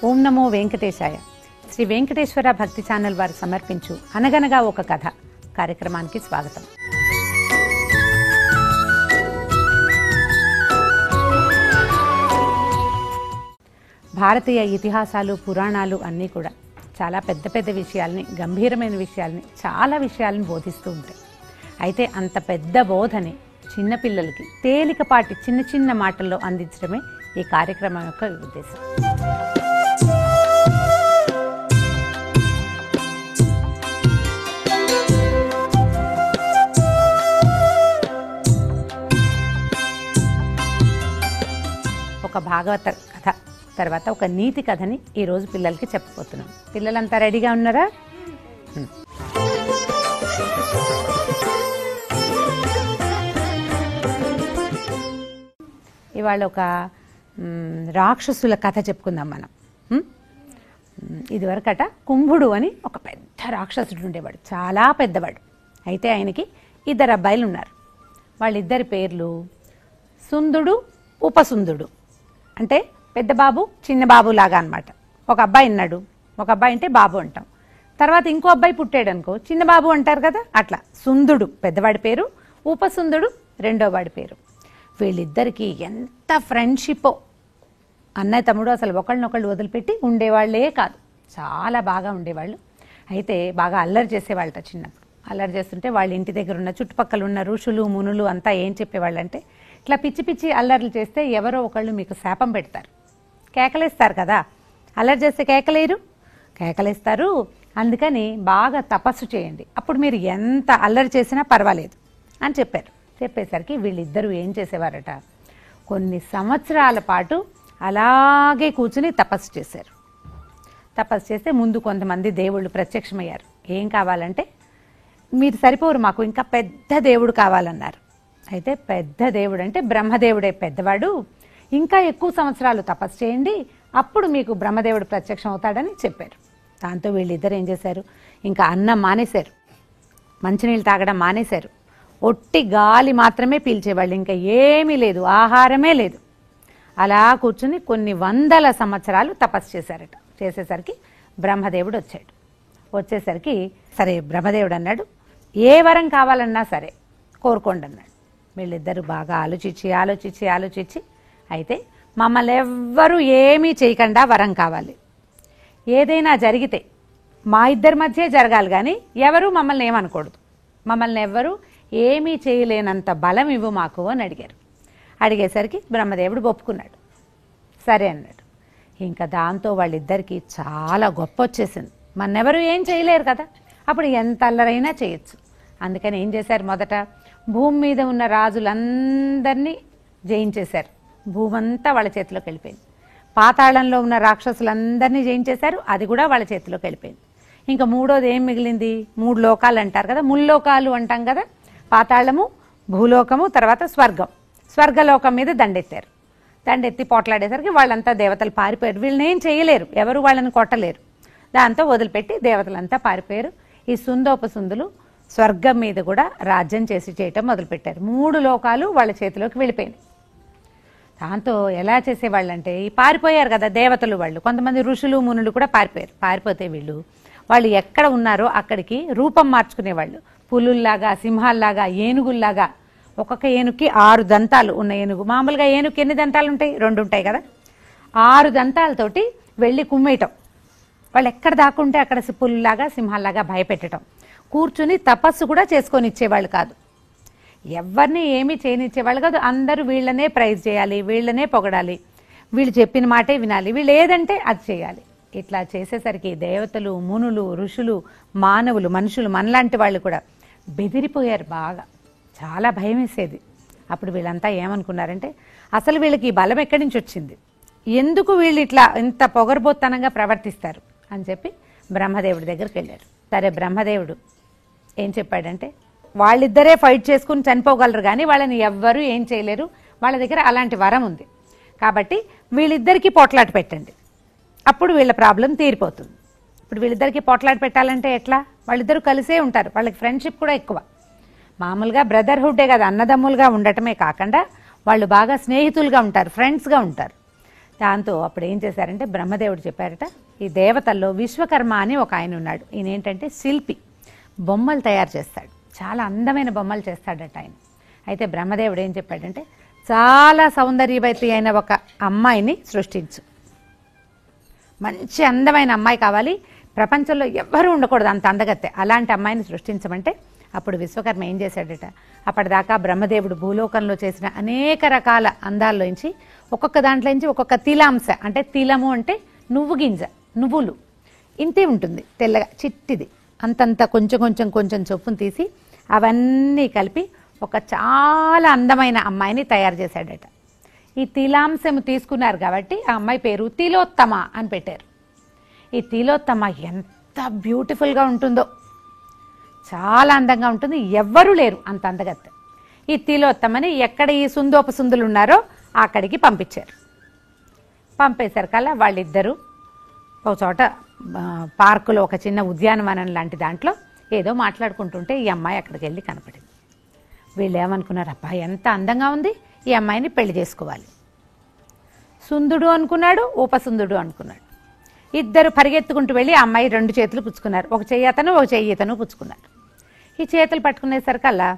ఓం నమో వెంకటేశాయ. శ్రీ వెంకటేశ్వర భక్తి ఛానల్ వారు సమర్పించు అనగనగా ఒక కథ కార్యక్రమానికి స్వాగతం. భారతీయ ఇతిహాసాలు, పురాణాలు అన్నీ కూడా చాలా పెద్ద పెద్ద విషయాల్ని, గంభీరమైన విషయాల్ని, చాలా విషయాలను బోధిస్తూ ఉంటాయి. అయితే అంత పెద్ద బోధని చిన్నపిల్లలకి తేలికపాటి చిన్న చిన్న మాటల్లో అందించడమే ఈ కార్యక్రమం యొక్క ఉద్దేశం. ఒక భాగవత కథ తర్వాత ఒక నీతి కథని ఈరోజు పిల్లలకి చెప్పబోతున్నాం. పిల్లలంతా రెడీగా ఉన్నారా? ఇవాళ ఒక రాక్షసుల కథ చెప్పుకుందాం మనం. ఇదివరకట కుంభుడు అని ఒక పెద్ద రాక్షసుడు ఉండేవాడు, చాలా పెద్దవాడు. అయితే ఆయనకి 2 అబ్బాయిలు ఉన్నారు. వాళ్ళిద్దరి పేర్లు సుందుడు, ఉపసుందుడు. అంటే పెద్ద బాబు చిన్న బాబు లాగా అనమాట. ఒక అబ్బాయి ఉన్నాడు, ఒక అబ్బాయి అంటే బాబు అంటాం. తర్వాత ఇంకో అబ్బాయి పుట్టాడు అనుకో, చిన్న బాబు అంటారు కదా. అట్లా సుందుడు పెద్దవాడి పేరు, ఉపసుందుడు రెండో వాడి పేరు. వీళ్ళిద్దరికీ ఎంత ఫ్రెండ్షిప్పో. అన్నయ్య తమ్ముడు అసలు ఒకళ్ళనొకళ్ళు వదిలిపెట్టి ఉండేవాళ్లే కాదు, చాలా బాగా ఉండేవాళ్ళు. అయితే బాగా అల్లరి చేసేవాళ్ళట చిన్నప్పుడు. అల్లరి చేస్తుంటే వాళ్ళ ఇంటి దగ్గర ఉన్న చుట్టుపక్కల ఉన్న ఋషులు మునులు అంతా ఏం చెప్పేవాళ్ళంటే, ఇట్లా పిచ్చి పిచ్చి అల్లర్లు చేస్తే ఎవరో ఒకళ్ళు మీకు శాపం పెడతారు, కేకలేస్తారు కదా. అల్లరి చేస్తే కేకలేస్తారు. అందుకని బాగా తపస్సు చేయండి, అప్పుడు మీరు ఎంత అల్లరి చేసినా పర్వాలేదు అని చెప్పారు. చెప్పేసరికి వీళ్ళిద్దరూ ఏం చేసేవారట, కొన్ని సంవత్సరాల పాటు అలాగే కూర్చుని తపస్సు చేశారు. తపస్సు చేస్తే ముందు కొంతమంది దేవుళ్ళు ప్రత్యక్షమయ్యారు. ఏం కావాలంటే, మీరు సరిపోరు, మాకు ఇంకా పెద్ద దేవుడు కావాలన్నారు. అయితే పెద్ద దేవుడు అంటే బ్రహ్మదేవుడే పెద్దవాడు, ఇంకా ఎక్కువ సంవత్సరాలు తపస్సు చేయండి, అప్పుడు మీకు బ్రహ్మదేవుడు ప్రత్యక్షం అవుతాడని చెప్పారు. దాంతో వీళ్ళిద్దరు ఏం చేశారు, ఇంకా అన్నం మానేశారు, మంచినీళ్ళు తాగడం మానేశారు, ఒట్టి గాలి మాత్రమే పీల్చేవాళ్ళు, ఇంకా ఏమీ లేదు, ఆహారమే లేదు. అలా కూర్చుని కొన్ని వందల సంవత్సరాలు తపస్సు చేశారట. చేసేసరికి బ్రహ్మదేవుడు వచ్చాడు. వచ్చేసరికి సరే బ్రహ్మదేవుడు అన్నాడు, ఏ వరం కావాలన్నా సరే కోరుకోండి అన్నాడు. వీళ్ళిద్దరూ బాగా ఆలోచించి అయితే మమ్మల్ని ఎవ్వరూ ఏమీ చేయకుండా వరం కావాలి, ఏదైనా జరిగితే మా ఇద్దరి మధ్య జరగాలి కానీ ఎవరూ మమ్మల్ని ఏమనకూడదు, మమ్మల్ని ఎవ్వరూ ఏమీ చేయలేనంత బలం ఇవ్వు మాకు అని అడిగారు. అడిగేసరికి బ్రహ్మదేవుడు ఒప్పుకున్నాడు, సరే అన్నాడు. ఇంకా దాంతో వాళ్ళిద్దరికీ చాలా గొప్ప వచ్చేసింది, మన్నెవరూ ఏం చేయలేరు కదా, అప్పుడు ఎంత అల్లరైనా చేయొచ్చు. అందుకని ఏం చేశారు, మొదట భూమి మీద ఉన్న రాజులందరినీ జయించేశారు, భూమంతా వాళ్ళ చేతిలోకి వెళ్ళిపోయింది. పాతాళంలో ఉన్న రాక్షసులందరినీ జయించేశారు, అది కూడా వాళ్ళ చేతిలోకి వెళ్ళిపోయింది. ఇంకా మూడోది ఏం మిగిలింది, 3 లోకాలు అంటారు కదా, ముల్లోకాలు అంటాం కదా, పాతాళము, భూలోకము, తర్వాత స్వర్గం. స్వర్గలోకం మీద దండెత్తారు. దండెత్తి పోట్లాడేసరికి వాళ్ళంతా దేవతలు పారిపోయారు. వీళ్ళని ఏం చేయలేరు, ఎవరు వాళ్ళని కొట్టలేరు. దాంతో వదిలిపెట్టి దేవతలంతా పారిపోయారు. ఈ సుందోపసుందులు స్వర్గం మీద కూడా రాజ్యం చేయటం మొదలుపెట్టారు. 3 లోకాలు వాళ్ళ చేతిలోకి వెళ్ళిపోయింది. దాంతో ఎలా చేసేవాళ్ళంటే, ఈ పారిపోయారు కదా దేవతలు, వాళ్ళు కొంతమంది ఋషులు మునులు కూడా పారిపోయారు. పారిపోతే వాళ్ళు ఎక్కడ ఉన్నారో అక్కడికి రూపం మార్చుకునేవాళ్ళు. పులుల్లాగా, సింహాల్లాగా, ఏనుగుల్లాగా. ఒక్కొక్క ఏనుగుకి 6 దంతాలు ఉన్న ఏనుగు. మామూలుగా ఏనుగుకి ఎన్ని దంతాలు ఉంటాయి, 2 ఉంటాయి కదా. 6 దంతాలతోటి వెళ్ళి కుమ్మేయటం. వాళ్ళు ఎక్కడ దాక్కుంటే అక్కడ పులులాగా, సింహాల్లాగా భయపెట్టడం. కూర్చుని తపస్సు కూడా చేసుకొని ఇచ్చేవాళ్ళు కాదు, ఎవరిని ఏమీ చేయనిచ్చేవాళ్ళు కాదు. అందరూ వీళ్ళనే ప్రైజ్ చేయాలి, వీళ్ళనే పొగడాలి, వీళ్ళు చెప్పిన మాటే వినాలి, వీళ్ళు ఏదంటే అది చేయాలి. ఇట్లా చేసేసరికి దేవతలు, మునులు, ఋషులు, మానవులు, మనుషులు, మనలాంటి వాళ్ళు కూడా బెదిరిపోయారు. బాగా చాలా భయం వేసేది. అప్పుడు వీళ్ళంతా ఏమనుకున్నారంటే, అసలు వీళ్ళకి ఈ బలం ఎక్కడి నుంచి వచ్చింది, ఎందుకు వీళ్ళు ఇట్లా ఇంత పొగరబోత్తనంగా ప్రవర్తిస్తారు అని చెప్పి బ్రహ్మదేవుడి దగ్గరికి వెళ్ళారు. సరే, బ్రహ్మదేవుడు ఏం చెప్పాడంటే, వాళ్ళిద్దరే ఫైట్ చేసుకుని చనిపోగలరు కానీ వాళ్ళని ఎవ్వరూ ఏం చేయలేరు, వాళ్ళ దగ్గర అలాంటి వరం ఉంది, కాబట్టి వీళ్ళిద్దరికీ పోట్లాట పెట్టండి, అప్పుడు వీళ్ళ ప్రాబ్లం తీరిపోతుంది. ఇప్పుడు వీళ్ళిద్దరికీ పోట్లాట పెట్టాలంటే ఎట్లా? వాళ్ళిద్దరూ కలిసే ఉంటారు, వాళ్ళకి ఫ్రెండ్షిప్ కూడా ఎక్కువ. మామూలుగా బ్రదర్హుడ్డే కదా, అన్నదమ్ములుగా ఉండటమే కాకుండా వాళ్ళు బాగా స్నేహితులుగా ఉంటారు, ఫ్రెండ్స్గా ఉంటారు. దాంతో అప్పుడు ఏం చేశారంటే బ్రహ్మదేవుడు చెప్పారట, ఈ దేవతల్లో విశ్వకర్మ అని ఒక ఆయన ఉన్నాడు. ఈయన ఏంటంటే శిల్పి, బొమ్మలు తయారు చేస్తాడు, చాలా అందమైన బొమ్మలు చేస్తాడట ఆయన. అయితే బ్రహ్మదేవుడు ఏం చెప్పాడంటే, చాలా సౌందర్యవతి అయిన ఒక అమ్మాయిని సృష్టించు, మంచి అందమైన అమ్మాయి కావాలి, ప్రపంచంలో ఎవ్వరూ ఉండకూడదు అంత అందగత్తె, అలాంటి అమ్మాయిని సృష్టించమంటే అప్పుడు విశ్వకర్మ ఏం చేశాడట, అప్పటిదాకా బ్రహ్మదేవుడు భూలోకంలో చేసిన అనేక రకాల అందాల్లోంచి ఒక్కొక్క దాంట్లోంచి ఒక్కొక్క తిలాంశ, అంటే తిలము అంటే నువ్వు గింజ, నువ్వులు ఇంతే ఉంటుంది తెల్లగా చిట్టిది, అంతంత కొంచెం కొంచెం కొంచెం చొప్పును తీసి అవన్నీ కలిపి ఒక చాలా అందమైన అమ్మాయిని తయారు చేశాడట. ఈ తిలాంశము తీసుకున్నారు కాబట్టి ఆ అమ్మాయి పేరు తిలోత్తమ అని పెట్టారు. ఈ తిలోత్తమ ఎంత బ్యూటిఫుల్గా ఉంటుందో, చాలా అందంగా ఉంటుంది, ఎవ్వరూ లేరు అంత అందగత్తె. ఈ తిలోత్తమని ఎక్కడ ఈ సుందోపసుందులు ఉన్నారో అక్కడికి పంపించారు. పంపేశారు కల్లా వాళ్ళిద్దరూ ఒక చోట పార్కులో ఒక చిన్న ఉద్యానవనం లాంటి దాంట్లో ఏదో మాట్లాడుకుంటుంటే ఈ అమ్మాయి అక్కడికి వెళ్ళి కనపడింది. వీళ్ళు ఏమనుకున్నారు, అబ్బా ఎంత అందంగా ఉంది, ఈ అమ్మాయిని పెళ్లి చేసుకోవాలి. సుందుడు అనుకున్నాడు, ఉపసుందుడు అనుకున్నాడు. ఇద్దరు పరిగెత్తుకుంటూ వెళ్ళి ఆ అమ్మాయి రెండు చేతులు పుచ్చుకున్నారు, ఒక చెయ్యి అతను ఒక చెయ్యి ఇతను పుచ్చుకున్నారు. ఈ చేతులు పట్టుకునేసరికల్లా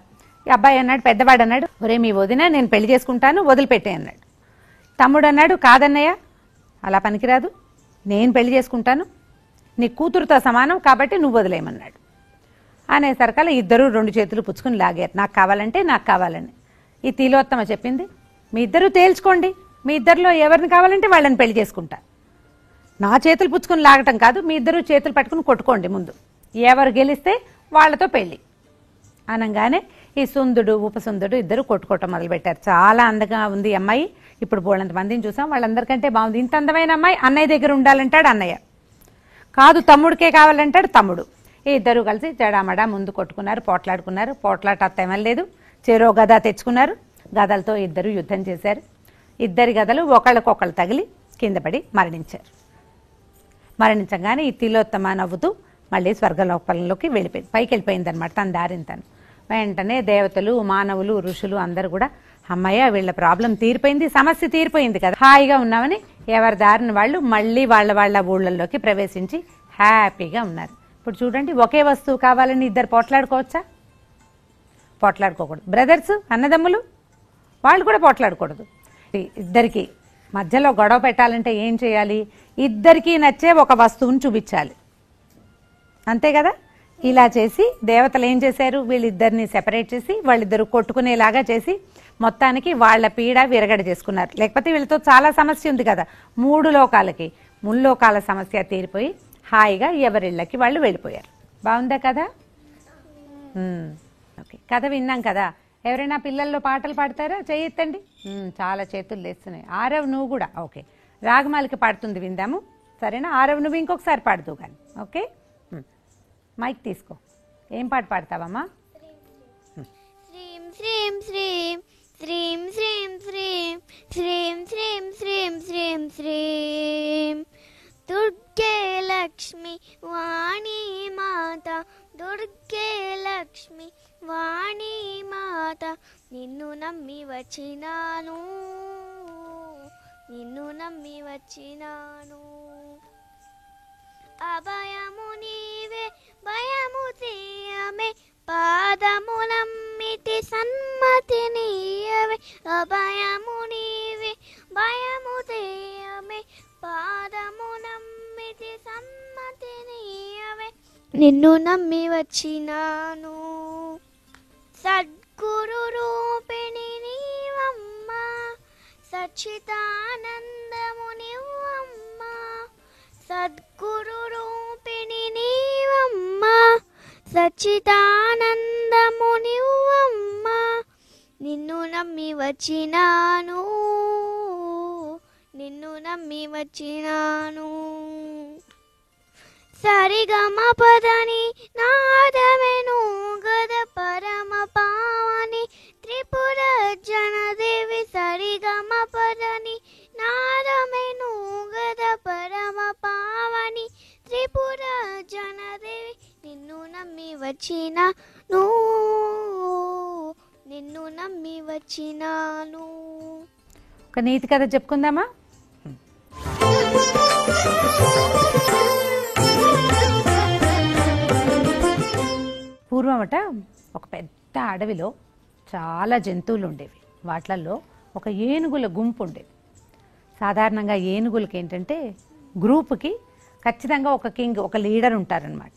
ఈ అబ్బాయి అన్నాడు, పెద్దవాడు అన్నాడు, ఒరే మీ వదిన నేను పెళ్లి చేసుకుంటాను వదిలిపెట్టే అన్నాడు. తమ్ముడు అన్నాడు, కాదన్నయ్య అలా పనికిరాదు, నేను పెళ్లి చేసుకుంటాను, నీ కూతురుతో సమానం కాబట్టి నువ్వు వదిలేయమన్నాడు. అనేసరికల్లా ఇద్దరు రెండు చేతులు పుచ్చుకుని లాగారు, నాకు కావాలంటే నాకు కావాలని. ఈ తిలోత్తమ చెప్పింది, మీ ఇద్దరు తేల్చుకోండి, మీ ఇద్దరిలో ఎవరిని కావాలంటే వాళ్ళని పెళ్లి చేసుకుంటా, నా చేతులు పుచ్చుకుని లాగటం కాదు, మీ ఇద్దరు చేతులు పట్టుకుని కొట్టుకోండి, ముందు ఎవరు గెలిస్తే వాళ్లతో పెళ్లి అనగానే ఈ సుందుడు ఉపసుందుడు ఇద్దరు కొట్టుకోవటం మొదలుపెట్టారు. చాలా అందంగా ఉంది అమ్మాయి, ఇప్పుడు బోళ్ళంత మందిని చూసాం, వాళ్ళందరికంటే బాగుంది, ఇంత అందమైన అమ్మాయి అన్నయ్య దగ్గర ఉండాలంటాడు అన్నయ్య, కాదు తమ్ముడికే కావాలంటాడు తమ్ముడు. ఈ ఇద్దరు కలిసి జడామడా ముందు కొట్టుకున్నారు, పోట్లాడుకున్నారు. పోట్లాట తెమలేదు, చెరో గద తెచ్చుకున్నారు, గదలతో ఇద్దరు యుద్ధం చేశారు. ఇద్దరి గదలు ఒకళ్ళకొకళ్ళు తగిలి కింద పడి మరణించారు. మరణించగానే ఈ తిలోత్తమ నవ్వుతూ మళ్ళీ స్వర్గలోకంలోకి వెళ్ళిపోయింది, పైకి వెళ్ళిపోయిందనమాట తన దారిని తను. వెంటనే దేవతలు మానవులు ఋషులు అందరూ కూడా అమ్మయ్య వీళ్ళ ప్రాబ్లం తీరిపోయింది, సమస్య తీరిపోయింది కదా, హాయిగా ఉన్నామని ఎవరి దారిని వాళ్ళు మళ్ళీ వాళ్ళ ఊళ్ళల్లోకి ప్రవేశించి హ్యాపీగా ఉన్నారు. ఇప్పుడు చూడండి, ఒకే వస్తువు కావాలని ఇద్దరు పోట్లాడుకోవచ్చా? పోట్లాడుకోకూడదు. బ్రదర్స్ అన్నదమ్ములు వాళ్ళు కూడా పోట్లాడకూడదు. ఇద్దరికి మధ్యలో గొడవ పెట్టాలంటే ఏం చేయాలి? ఇద్దరికీ నచ్చే ఒక వస్తువుని చూపించాలి, అంతే కదా. ఇలా చేసి దేవతలు ఏం చేశారు, వీళ్ళిద్దరిని సెపరేట్ చేసి వాళ్ళిద్దరు కొట్టుకునేలాగా చేసి మొత్తానికి వాళ్ళ పీడ విరగడ చేసుకున్నారు. లేకపోతే వీళ్ళతో చాలా సమస్య ఉంది కదా, 3 లోకాలకి ముల్లోకాల సమస్య తీరిపోయి హాయిగా ఎవరిళ్ళకి వాళ్ళు వెళ్ళిపోయారు. బాగుందా కదా? ఓకే, కథ విన్నాం కదా. ఎవరైనా పిల్లల్లో పాటలు పాడతారా? చేయెత్తండి. చాలా చేతులు లేస్తున్నాయి. ఆరవ్ నువ్వు కూడా. ఓకే, రాగమాలిక పాడుతుంది, విందాము సరేనా? ఆరవ్ నువ్వు ఇంకొకసారి పాడుతూ కానీ. ఓకే, మైక్ తీసుకో. ఏం పాట పాడతావమ్మా? శ్రీం శ్రీం శ్రీం శ్రీం శ్రీం శ్రీం శ్రీం శ్రీం శ్రీం శ్రీం శ్రీం దుర్గే లక్ష్మి వాణి మాత, దుర్గే లక్ష్మి వాణి మాత, నిన్ను నమ్మి వచ్చినాను, నిన్ను నమ్మి వచ్చినాను. అభయము నీవే భయము తీయమే, పాదము నమ్మితి సన్మతి నీయవే. అభయము నీవే భయము తీయమే, పాదము నమ్మితి సన్మతి నీయవే, నిన్ను నమ్మి వచ్చినాను. సద్గురు రూపిణి నీవమ్మ, సచ్చిదానందము నీవమ్మ, సద్గురు రూపిణి నీవమ్మ, సచ్చిదానందము నీవమ్మ, నిన్ను నమ్మి వచ్చినాను, నిన్ను నమ్మి వచ్చినాను. సరిగమ పదని నాదమెను గద పరమ పావని త్రిపుర జనదేవి. సరిగమ పదని నాదమెను గద పరమ పావని త్రిపుర జనదేవి. నిన్ను నమ్మి వచ్చినాను, నిన్ను నమ్మి వచ్చినాను. ఒక నీతి కథ చెప్పుకుందామా? పూర్వమట ఒక పెద్ద అడవిలో చాలా జంతువులు ఉండేవి. వాట్లల్లో ఒక ఏనుగుల గుంపు ఉండేది. సాధారణంగా ఏనుగులకి ఏంటంటే గ్రూపుకి ఖచ్చితంగా ఒక కింగ్, ఒక లీడర్ ఉంటారనమాట.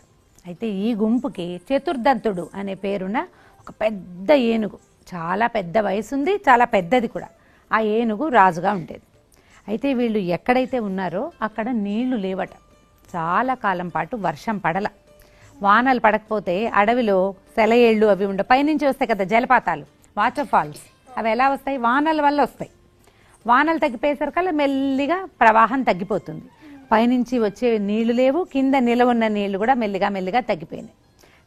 అయితే ఈ గుంపుకి చతుర్దంతుడు అనే పేరున్న ఒక పెద్ద ఏనుగు, చాలా పెద్ద వయసుంది, చాలా పెద్దది కూడా. ఆ ఏనుగు రాజుగా ఉండేది. అయితే వీళ్ళు ఎక్కడైతే ఉన్నారో అక్కడ నీళ్లు లేవట. చాలా కాలం పాటు వర్షం పడల. వానలు పడకపోతే అడవిలో సెలయేళ్ళు అవి ఉండ, పైనుంచి వస్తాయి కదా జలపాతాలు, వాటర్ ఫాల్స్. అవి ఎలా వస్తాయి? వానల వల్ల వస్తాయి. వానలు తగ్గిపోయేసరికల్లా మెల్లిగా ప్రవాహం తగ్గిపోతుంది. పైనుంచి వచ్చే నీళ్లు లేవు, కింద నిలవున్న నీళ్లు కూడా మెల్లిగా మెల్లిగా తగ్గిపోయినాయి.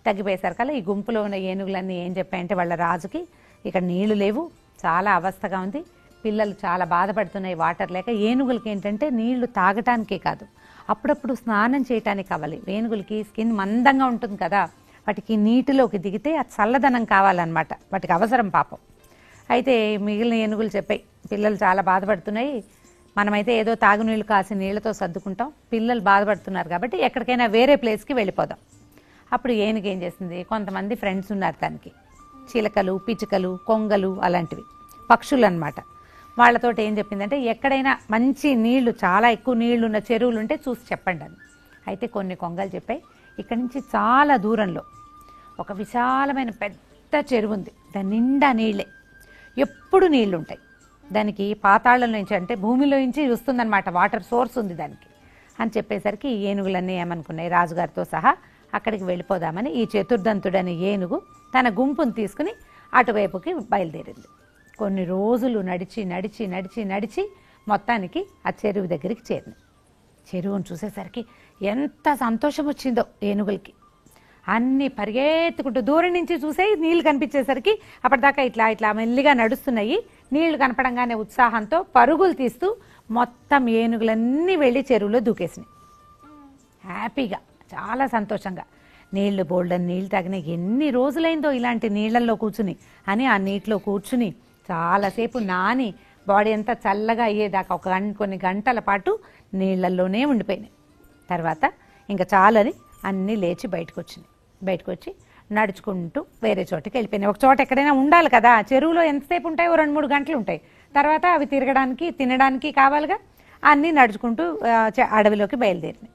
తగ్గిపోయేసరికల్లా ఈ గుంపులో ఉన్న ఏనుగులన్నీ ఏం చెప్పాయంటే వాళ్ళ రాజుకి, ఇక్కడ నీళ్లు లేవు, చాలా అవస్థగా ఉంది, పిల్లలు చాలా బాధపడుతున్నాయి వాటర్ లేక. ఏనుగులకి ఏంటంటే నీళ్లు తాగటానికే కాదు, అప్పుడప్పుడు స్నానం చేయటానికి కావాలి. ఏనుగులకి స్కిన్ మందంగా ఉంటుంది కదా, వాటికి నీటిలోకి దిగితే ఆ చల్లదనం కావాలన్నమాట, వాటికి అవసరం పాపం. అయితే మిగిలిన ఏనుగులు చెప్పాయి, పిల్లలు చాలా బాధపడుతున్నాయి, మనమైతే ఏదో తాగునీళ్ళు కాసి నీళ్లతో సర్దుకుంటాం, పిల్లలు బాధపడుతున్నారు కాబట్టి ఎక్కడికైనా వేరే ప్లేస్కి వెళ్ళిపోదాం. అప్పుడు ఏనుగు ఏం చేసింది, కొంతమంది ఫ్రెండ్స్ ఉన్నారు దానికి, చిలకలు, పిచ్చుకలు, కొంగలు, అలాంటివి పక్షులు అన్నమాట. వాళ్ళతోటి ఏం చెప్పిందంటే ఎక్కడైనా మంచి నీళ్లు, చాలా ఎక్కువ నీళ్లు ఉన్న చెరువులు ఉంటే చూసి చెప్పండి అని. అయితే కొన్ని కొంగలు చెప్పాయి, ఇక్కడి నుంచి చాలా దూరంలో ఒక విశాలమైన పెద్ద చెరువు ఉంది, దాని నిండా నీళ్ళే, ఎప్పుడు నీళ్లు ఉంటాయి. దానికి పాతాళం నుంచి అంటే భూమిలో నుంచి వస్తుందన్నమాట, వాటర్ సోర్స్ ఉంది దానికి అని చెప్పేసరికి ఈ ఏనుగులన్నీ ఏమనుకున్నాయి, రాజుగారితో సహా అక్కడికి వెళ్ళిపోదామని ఈ చతుర్దంతుడని ఏనుగు తన గుంపును తీసుకుని అటువైపుకి బయలుదేరింది. కొన్ని రోజులు నడిచి నడిచి నడిచి నడిచి మొత్తానికి ఆ చెరువు దగ్గరికి చేరింది. చెరువును చూసేసరికి ఎంత సంతోషం వచ్చిందో ఏనుగులకి. అన్నీ పరిగెత్తుకుంటూ దూరం నుంచి చూసే నీళ్లు కనిపించేసరికి అప్పటిదాకా ఇట్లా ఇట్లా మెల్లిగా నడుస్తున్నాయి. నీళ్లు కనపడంగానే ఉత్సాహంతో పరుగులు తీస్తూ మొత్తం ఏనుగులన్నీ వెళ్ళి చెరువులో దూకేసినాయి. హ్యాపీగా, చాలా సంతోషంగా. నీళ్లు బోల్డని నీళ్ళు తాగిన, ఎన్ని రోజులైందో ఇలాంటి నీళ్లలో కూర్చుని అని ఆ నీటిలో కూర్చుని చాలాసేపు నాని బాడీ అంతా చల్లగా అయ్యేదాకా కొన్ని గంటల పాటు నీళ్లల్లోనే ఉండిపోయినాయి. తర్వాత ఇంకా చాలని అన్నీ లేచి బయటకు వచ్చినాయి. బయటకు వచ్చి నడుచుకుంటూ వేరే చోటుకి వెళ్ళిపోయినాయి. ఒక చోట ఎక్కడైనా ఉండాలి కదా, చెరువులో ఎంతసేపు ఉంటాయి, 2-3 గంటలు ఉంటాయి. తర్వాత అవి తిరగడానికి తినడానికి కావాలిగా, అన్నీ నడుచుకుంటూ అడవిలోకి బయలుదేరినాయి.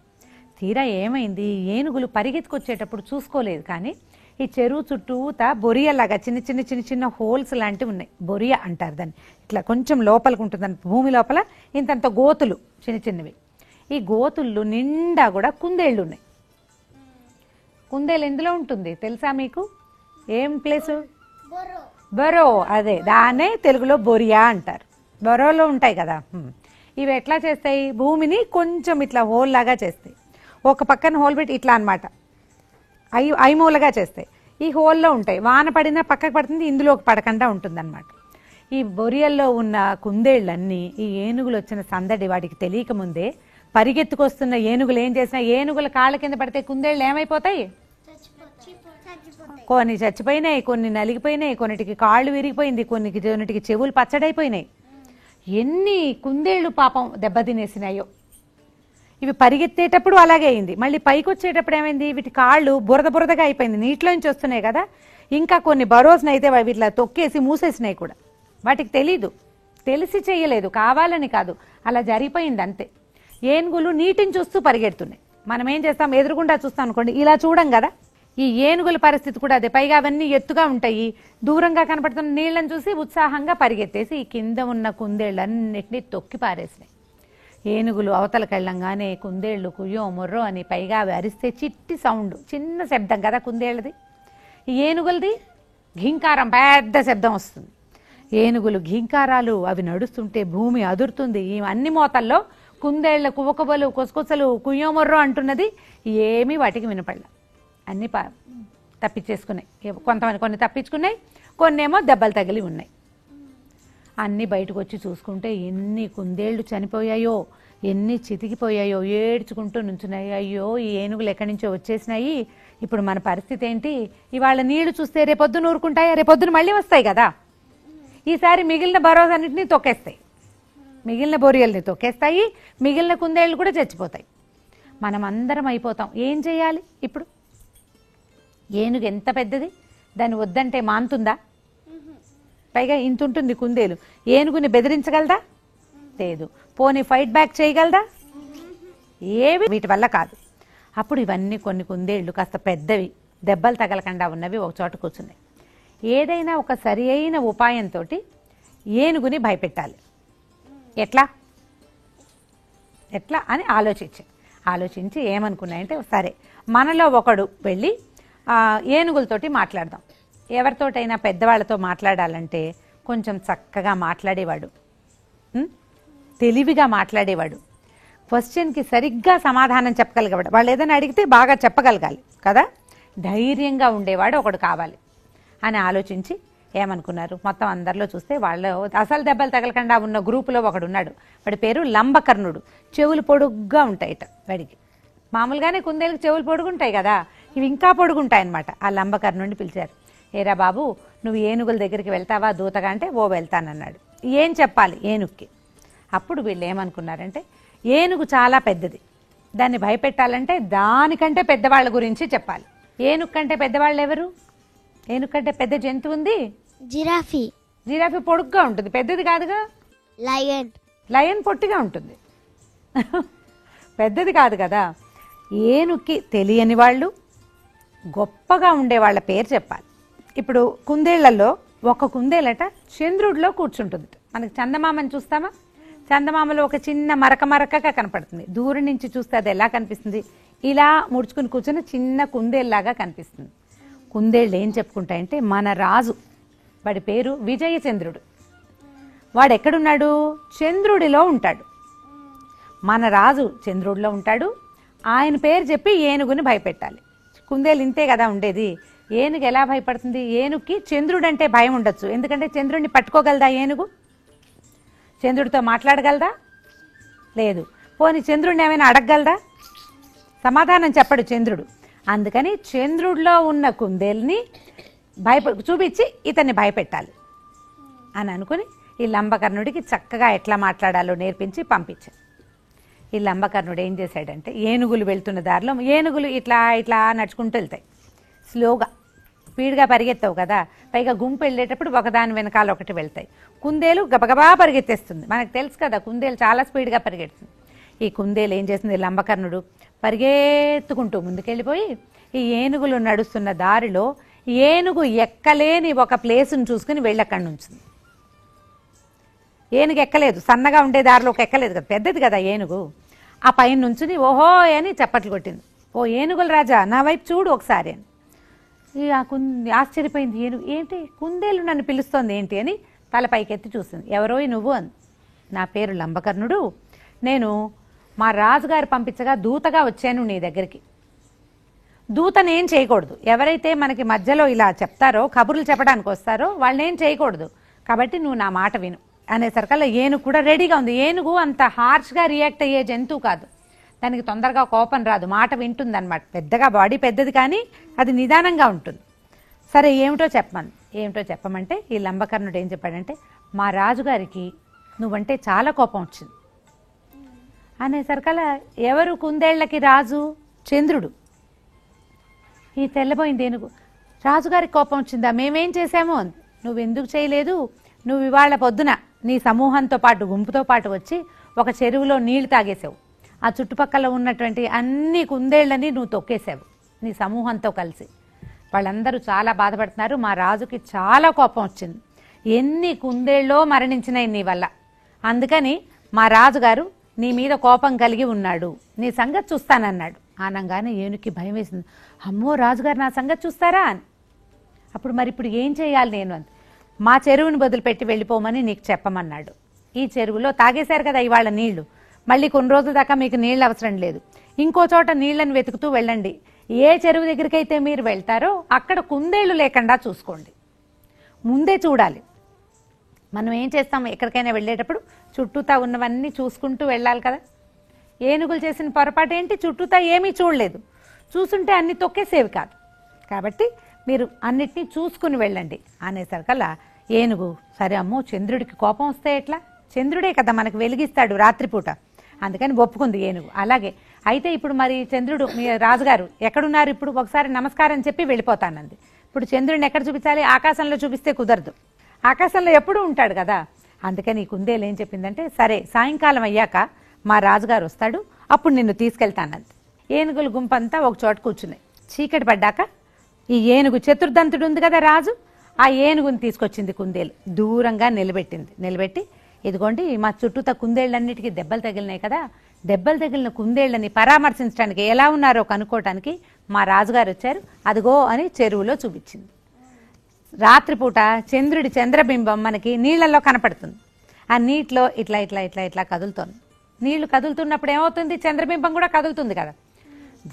తీరా ఏమైంది, ఏనుగులు పరిగెత్తుకొచ్చేటప్పుడు చూసుకోలేదు, కానీ ఈ చెరువు చుట్టూతా బొరియలాగా చిన్న చిన్న చిన్న చిన్న హోల్స్ లాంటివి ఉన్నాయి. బొరియ అంటారు దాన్ని. ఇట్లా కొంచెం లోపలికి ఉంటుందని, భూమి లోపల ఇంతంత గోతులు చిన్న చిన్నవి. ఈ గోతుల్లో నిండా కూడా కుందేళ్ళు ఉన్నాయి. కుందేలు ఎందులో ఉంటుంది తెలుసా మీకు? ఏం ప్లేసు? బొరో. అదే, దాన్నే తెలుగులో బొరియా అంటారు. బొరోలో ఉంటాయి కదా. ఇవి ఎట్లా చేస్తాయి, భూమిని కొంచెం ఇట్లా హోల్ లాగా చేస్తాయి. ఒక పక్కన హోల్ పెట్టి ఇట్లా అనమాట ఐమూలగా చేస్తాయి. ఈ హోల్లో ఉంటాయి, వాన పడినా పక్కకు పడుతుంది, ఇందులోకి పడకుండా ఉంటుందన్నమాట. ఈ బొరియల్లో ఉన్న కుందేళ్ళన్నీ ఈ ఏనుగులు వచ్చిన సందడి వాటికి తెలియక ముందే పరిగెత్తుకొస్తున్న ఏనుగులు ఏం చేసినా, ఏనుగుల కాళ్ళ కింద పడితే కుందేళ్ళు ఏమైపోతాయి, కొన్ని చచ్చిపోయినాయి, కొన్ని నలిగిపోయినాయి, కొన్నిటికి కాళ్ళు విరిగిపోయింది, కొన్నిటికి చెవులు పచ్చడైపోయినాయి. ఎన్ని కుందేళ్లు పాపం దెబ్బతినేసినాయో. ఇవి పరిగెత్తేటప్పుడు అలాగే అయింది. మళ్ళీ పైకి వచ్చేటప్పుడు ఏమైంది, వీటి కాళ్ళు బురద బురదగా అయిపోయింది, నీటిలో నుంచి వస్తున్నాయి కదా. ఇంకా కొన్ని బరోస్ని అయితే వీటిలా తొక్కేసి మూసేసినాయి కూడా. వాటికి తెలీదు, తెలిసి చేయలేదు, కావాలని కాదు, అలా జరిగిపోయింది అంతే. ఏనుగులు నీటిని చూస్తూ పరిగెడుతున్నాయి. మనం ఏం చేస్తాం, ఎదురుగుండా చూస్తాం అనుకోండి, ఇలా చూడం కదా. ఈ ఏనుగుల పరిస్థితి కూడా అదే. పైగా అవన్నీ ఎత్తుగా ఉంటాయి, దూరంగా కనపడుతున్న నీళ్లను చూసి ఉత్సాహంగా పరిగెత్తేసి ఈ కింద ఉన్న కుందేళ్ళన్నిటినీ తొక్కి పారేసినాయి. ఏనుగులు అవతలకి వెళ్ళంగానే కుందేళ్లు కుయ్యో మొర్రో అని, పైగా అవి అరిస్తే చిట్టి సౌండ్, చిన్న శబ్దం కదా కుందేళ్ళది. ఈ ఏనుగులది ఘీంకారం, పెద్ద శబ్దం వస్తుంది. ఏనుగులు ఘీంకారాలు, అవి నడుస్తుంటే భూమి అదురుతుంది. ఈ అన్ని మోతల్లో కుందేళ్ల కువకబలు కొసకొసలు కుయ్యోమొర్రో అంటున్నది ఏమీ వాటికి వినపడలే. అన్నీ తప్పించేసుకున్నాయి. కొన్ని తప్పించుకున్నాయి, కొన్నేమో దెబ్బలు తగిలి ఉన్నాయి. అన్నీ బయటకు వచ్చి చూసుకుంటే ఎన్ని కుందేళ్లు చనిపోయాయో, ఎన్ని చితికిపోయాయో, ఏడ్చుకుంటూ నుంచున్నాయి. అయ్యో ఈ ఏనుగులు ఎక్కడి నుంచో వచ్చేసినాయి, ఇప్పుడు మన పరిస్థితి ఏంటి? ఇవాళ నీళ్లు చూస్తే రేపొద్దున ఊరుకుంటాయా? రేపొద్దున మళ్ళీ వస్తాయి కదా. ఈసారి మిగిలిన బరోసాన్నింటినీ తొక్కేస్తాయి, మిగిలిన బొరియల్ని తొక్కేస్తాయి, మిగిలిన కుందేళ్లు కూడా చచ్చిపోతాయి. మనం అందరం అయిపోతాం. ఏం చేయాలి ఇప్పుడు? ఏనుగు ఎంత పెద్దది, దాన్ని వద్దంటే మాంతుందా? పైగా ఇంత ఉంటుంది కుందేలు. ఏనుగుని బెదిరించగలదా? లేదు. పోనీ ఫైట్ బ్యాక్ చేయగలదా? ఏవి వీటి వల్ల కాదు. అప్పుడు ఇవన్నీ కొన్ని కుందేళ్లు కాస్త పెద్దవి, దెబ్బలు తగలకుండా ఉన్నవి ఒక చోట కూర్చున్నాయి. ఏదైనా ఒక సరి అయిన ఉపాయంతో ఏనుగుని భయపెట్టాలి. ఎట్లా ఎట్లా అని ఆలోచించి ఏమనుకున్నాయంటే, సరే మనలో ఒకడు వెళ్ళి ఏనుగులతోటి మాట్లాడదాం. ఎవరితోటైనా పెద్దవాళ్ళతో మాట్లాడాలంటే కొంచెం చక్కగా మాట్లాడేవాడు, తెలివిగా మాట్లాడేవాడు, క్వశ్చన్కి సరిగ్గా సమాధానం చెప్పగలిగేవాడు. వాళ్ళు ఏదైనా అడిగితే బాగా చెప్పగలగాలి కదా. ధైర్యంగా ఉండేవాడు ఒకడు కావాలి అని ఆలోచించి ఏమనుకున్నారు, మొత్తం అందరిలో చూస్తే వాళ్ళు అసలు దెబ్బలు తగలకుండా ఉన్న గ్రూపులో ఒకడు ఉన్నాడు. వాడి పేరు లంబకర్ణుడు. చెవులు పొడుగ్గా ఉంటాయిట వాడికి. మామూలుగానే కుందేలకు చెవులు పొడుగుంటాయి కదా, ఇవి ఇంకా పొడుగుంటాయి అనమాట. ఆ లంబకర్ణుడిని పిలిచారు. ఏరా బాబు, నువ్వు ఏనుగుల దగ్గరికి వెళ్తావా దూతగా అంటే, ఓ వెళ్తానన్నాడు. ఏం చెప్పాలి ఏనుగుకి? అప్పుడు వీళ్ళు ఏమనుకున్నారంటే, ఏనుగు చాలా పెద్దది, దాన్ని భయపెట్టాలంటే దానికంటే పెద్దవాళ్ళ గురించి చెప్పాలి. ఏనుగు కంటే పెద్దవాళ్ళు ఎవరు? ఏనుగు కంటే పెద్ద జంతువు ఉంది, జిరాఫీ. జిరాఫీ పొడుగ్గా ఉంటుంది, పెద్దది కాదుగా. లయన్ పొట్టిగా ఉంటుంది, పెద్దది కాదు కదా. ఏనుగుకి తెలియని వాళ్ళు, గొప్పగా ఉండే వాళ్ళ పేరు చెప్పాలి. ఇప్పుడు కుందేళ్లలో ఒక కుందేలట చంద్రుడిలో కూర్చుంటుంది. మనకి చందమామని చూస్తామా? చందమామలో ఒక చిన్న మరకగా కనపడుతుంది. దూరం నుంచి చూస్తే అది ఎలా కనిపిస్తుంది? ఇలా ముడుచుకుని కూర్చుని చిన్న కుందేల్లాగా కనిపిస్తుంది. కుందేళ్ళు ఏం చెప్పుకుంటాయంటే, మన రాజు, వాడి పేరు విజయచంద్రుడు, వాడు ఎక్కడున్నాడు? చంద్రుడిలో ఉంటాడు. మన రాజు చంద్రుడిలో ఉంటాడు, ఆయన పేరు చెప్పి ఏనుగుని భయపెట్టాలి. కుందేలు ఇంతే కదా ఉండేది. ఏనుగు ఎలా భయపడుతుంది? ఏనుగుకి చంద్రుడు అంటే భయం ఉండొచ్చు, ఎందుకంటే చంద్రుడిని పట్టుకోగలదా ఏనుగు? చంద్రుడితో మాట్లాడగలదా? లేదు. పోనీ చంద్రుడిని ఏమైనా అడగగలదా? సమాధానం చెప్పడు చంద్రుడు. అందుకని చంద్రుడిలో ఉన్న కుందేల్ని చూపించి ఇతన్ని భయపెట్టాలి అని అనుకుని ఈ లంబకర్ణుడికి చక్కగా ఎట్లా మాట్లాడాలో నేర్పించి పంపించారు. ఈ లంబకర్ణుడు ఏం చేశాడంటే, ఏనుగులు వెళ్తున్న దారిలో, ఏనుగులు ఇట్లా ఇట్లా నడుచుకుంటూ వెళ్తాయి, స్లోగా, స్పీడ్గా పరిగెత్తావు కదా. పైగా గుంపు వెళ్ళేటప్పుడు ఒకదాని వెనకాల ఒకటి వెళ్తాయి. కుందేలు గబగబా పరిగెత్తేస్తుంది. మనకు తెలుసు కదా కుందేలు చాలా స్పీడ్గా పరిగెడుతుంది. ఈ కుందేలు ఏం చేస్తుంది, లంబకర్ణుడు పరిగెత్తుకుంటూ ముందుకెళ్ళిపోయి ఈ ఏనుగులు నడుస్తున్న దారిలో ఏనుగు ఎక్కలేని ఒక ప్లేసును చూసుకుని వెళ్ళి అక్కడి నుంచి. ఏనుగు ఎక్కలేదు, సన్నగా ఉండే దారిలోకి ఎక్కలేదు కదా, పెద్దది కదా ఏనుగు. ఆ పైన నుంచుని ఓహో అని చప్పట్లు కొట్టింది. ఓ ఏనుగుల రాజా, నా వైపు చూడు ఒకసారి అని. ఆశ్చర్యపోయింది ఏనుగు. ఏంటి కుందేలు నన్ను పిలుస్తోంది ఏంటి అని తల పైకెత్తి చూసింది. ఎవరో నువ్వు అని. నా పేరు లంబకర్ణుడు, నేను మా రాజుగారు పంపించగా దూతగా వచ్చాను నీ దగ్గరికి. దూతనేం చేయకూడదు, ఎవరైతే మనకి మధ్యలో ఇలా చెప్తారో, కబుర్లు చెప్పడానికి వస్తారో వాళ్ళనేం చేయకూడదు, కాబట్టి నువ్వు నా మాట విను అనేసరికల్లా ఏనుగు కూడా రెడీగా ఉంది. ఏనుగు అంత హార్ష్గా రియాక్ట్ అయ్యే జంతువు కాదు, దానికి తొందరగా కోపం రాదు, మాట వింటుంది అనమాట. పెద్దగా బాడీ పెద్దది కానీ అది నిదానంగా ఉంటుంది. సరే ఏమిటో చెప్పమంటే ఈ లంబకర్ణుడు ఏం చెప్పాడంటే, మా రాజుగారికి నువ్వంటే చాలా కోపం వచ్చింది అనేసరికల్లా, ఎవరు కుందేళ్లకి రాజు? చంద్రుడు. ఈ తెల్లబోయింది ఏనుగు. రాజుగారికి కోపం వచ్చిందా? మేమేం చేశాము? నువ్వెందుకు చేయలేదు, నువ్వు ఇవాళ పొద్దున నీ సమూహంతో పాటు, గుంపుతో పాటు వచ్చి ఒక చెరువులో నీళ్లు తాగేసావు. ఆ చుట్టుపక్కల ఉన్నటువంటి అన్ని కుందేళ్లని నువ్వు తొక్కేసావు నీ సమూహంతో కలిసి. వాళ్ళందరూ చాలా బాధపడుతున్నారు, మా రాజుకి చాలా కోపం వచ్చింది, ఎన్ని కుందేళ్ళో మరణించినాయి నీ వల్ల, అందుకని మా రాజుగారు నీ మీద కోపం కలిగి ఉన్నాడు, నీ సంగతి చూస్తానన్నాడు. ఆనంగానే ఏనుగుకి భయం వేసింది. అమ్మో, రాజుగారు నా సంగతి చూస్తారా అని. అప్పుడు మరి ఇప్పుడు ఏం చేయాలి నేను అని. మా చెరువుని వదిలిపెట్టి వెళ్ళిపోమని నీకు చెప్పమన్నాడు. ఈ చెరువులో తాగేశారు కదా ఇవాళ నీళ్లు, మళ్ళీ కొన్ని రోజుల దాకా మీకు నీళ్ళు అవసరం లేదు. ఇంకో చోట నీళ్లను వెతుకుతూ వెళ్ళండి. ఏ చెరువు దగ్గరికి అయితే మీరు వెళ్తారో అక్కడ కుందేళ్లు లేకుండా చూసుకోండి. ముందే చూడాలి. మనం ఏం చేస్తాం, ఎక్కడికైనా వెళ్ళేటప్పుడు చుట్టూతా ఉన్నవన్నీ చూసుకుంటూ వెళ్ళాలి కదా. ఏనుగులు చేసిన పొరపాటు ఏంటి, చుట్టూతా ఏమీ చూడలేదు. చూసుంటే అన్ని తొక్కేసేవి కాదు. కాబట్టి మీరు అన్నిటినీ చూసుకుని వెళ్ళండి అనేసరికల్లా ఏనుగు, సరే అమ్మో చంద్రుడికి కోపం వస్తే ఎట్లా, చంద్రుడే కదా మనకు వెలిగిస్తాడు రాత్రిపూట, అందుకని ఒప్పుకుంది ఏనుగు. అలాగే అయితే ఇప్పుడు మరి చంద్రుడు, మీ రాజుగారు ఎక్కడున్నారు ఇప్పుడు, ఒకసారి నమస్కారం చెప్పి వెళ్ళిపోతానంది. ఇప్పుడు చంద్రుడిని ఎక్కడ చూపించాలి, ఆకాశంలో చూపిస్తే కుదరదు, ఆకాశంలో ఎప్పుడూ ఉంటాడు కదా. అందుకని కుందేలు ఏం చెప్పిందంటే, సరే సాయంకాలం అయ్యాక మా రాజుగారు వస్తాడు, అప్పుడు నిన్ను తీసుకెళ్తానంది. ఏనుగుల గుంపంతా ఒక చోట కూర్చున్నాయి. చీకటి పడ్డాక ఈ ఏనుగు, చతుర్దంతుడు ఉంది కదా రాజు, ఆ ఏనుగుని తీసుకొచ్చింది కుందేలు, దూరంగా నిలబెట్టింది. నిలబెట్టి, ఇదిగోండి మా చుట్టూతా కుందేళ్లన్నిటికీ దెబ్బలు తగిలినాయి కదా, దెబ్బలు తగిలిన కుందేళ్లని పరామర్శించడానికి ఎలా ఉన్నారో కనుక్కోవటానికి మా రాజుగారు వచ్చారు, అదిగో అని చెరువులో చూపించింది. రాత్రిపూట చంద్రుడి చంద్రబింబం మనకి నీళ్లలో కనపడుతుంది. ఆ నీటిలో ఇట్లా ఇట్లా ఇట్లా ఇట్లా కదులుతోంది. నీళ్లు కదులుతున్నప్పుడు ఏమవుతుంది, చంద్రబింబం కూడా కదులుతుంది కదా.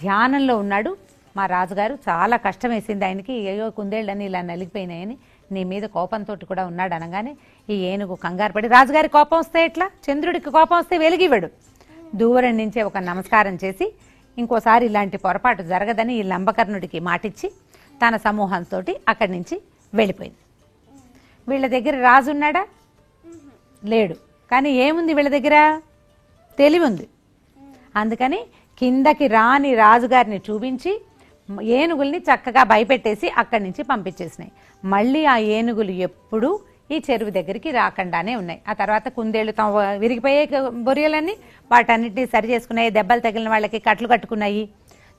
ధ్యానంలో ఉన్నాడు మా రాజుగారు. చాలా కష్టం వేసింది ఆయనకి, అయ్యో కుందేళ్ళని ఇలా నలిగిపోయినాయని, నీ మీద కోపంతో కూడా ఉన్నాడు అనగానే ఈ ఏనుగు కంగారు పడి, రాజుగారి కోపం వస్తే ఎట్లా, చంద్రుడికి కోపం వస్తే వెలిగివాడు, దూరం నుంచే ఒక నమస్కారం చేసి ఇంకోసారి ఇలాంటి పొరపాటు జరగదని ఈ లంబకర్ణుడికి మాటిచ్చి తన సమూహంతో అక్కడి నుంచి వెళ్ళిపోయింది. వీళ్ళ దగ్గర రాజు ఉన్నాడా, లేడు. కానీ ఏముంది వీళ్ళ దగ్గర, తెలివి ఉంది. అందుకని కిందకి రాని రాజుగారిని చూపించి ఏనుగుల్ని చక్కగా భయపెట్టేసి అక్కడి నుంచి పంపించేసినాయి. మళ్ళీ ఆ ఏనుగులు ఎప్పుడూ ఈ చెరువు దగ్గరికి రాకుండానే ఉన్నాయి. ఆ తర్వాత కుందేళ్లు తమ విరిగిపోయే బొరియలన్నీ వాటన్నిటిని సరి చేసుకున్నాయి, దెబ్బలు తగిలిన వాళ్ళకి కట్లు కట్టుకున్నాయి,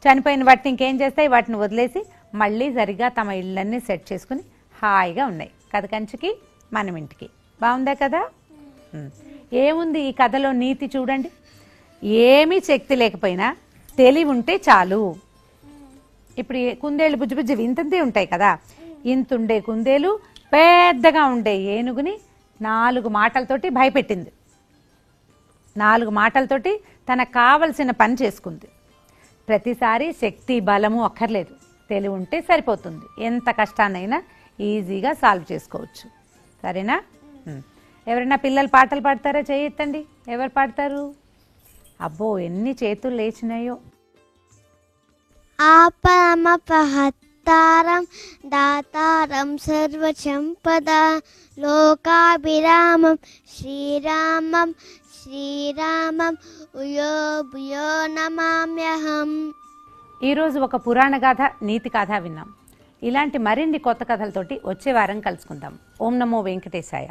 చనిపోయిన వాటిని ఇంకేం చేస్తాయి, వాటిని వదిలేసి మళ్ళీ సరిగా తమ ఇళ్ళన్నీ సెట్ చేసుకుని హాయిగా ఉన్నాయి. కథ కంచికి మనం ఇంటికి. బాగుందా కదా. ఏముంది ఈ కథలో నీతి చూడండి, ఏమీ శక్తి లేకపోయినా తెలివి ఉంటే చాలు. ఇప్పుడు కుందేళ్ళు బుజ్జి బుజ్జివి ఇంతంతే ఉంటాయి కదా, ఇంతుండే కుందేలు పెద్దగా ఉండే ఏనుగుని 4 మాటలతోటి భయపెట్టింది. 4 మాటలతోటి తనకు కావలసిన పని చేసుకుంది. ప్రతిసారి శక్తి బలము అక్కర్లేదు, తెలివి ఉంటే సరిపోతుంది. ఎంత కష్టాన్నైనా ఈజీగా సాల్వ్ చేసుకోవచ్చు. సరేనా. ఎవరైనా పిల్లలు పాటలు పాడతారా, చేయెత్తండి. ఎవరు పాడతారు, అబ్బో ఎన్ని చేతులు లేచినాయో. ఆపరమపహత్తారం దాతారం సర్వసంపద లోకాభిరామం శ్రీరామం శ్రీరామం ఉయో భూయో నమామ్యహం. ఈరోజు ఒక పురాణ గాథ, నీతి కథ విన్నాం. ఇలాంటి మరిన్ని కొత్త కథలతోటి వచ్చే వారం కలుసుకుందాం. ఓం నమో వెంకటేశాయ.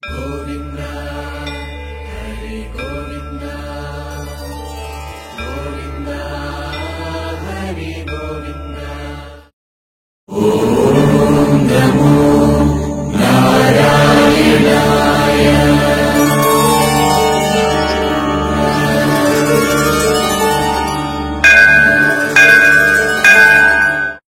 Oh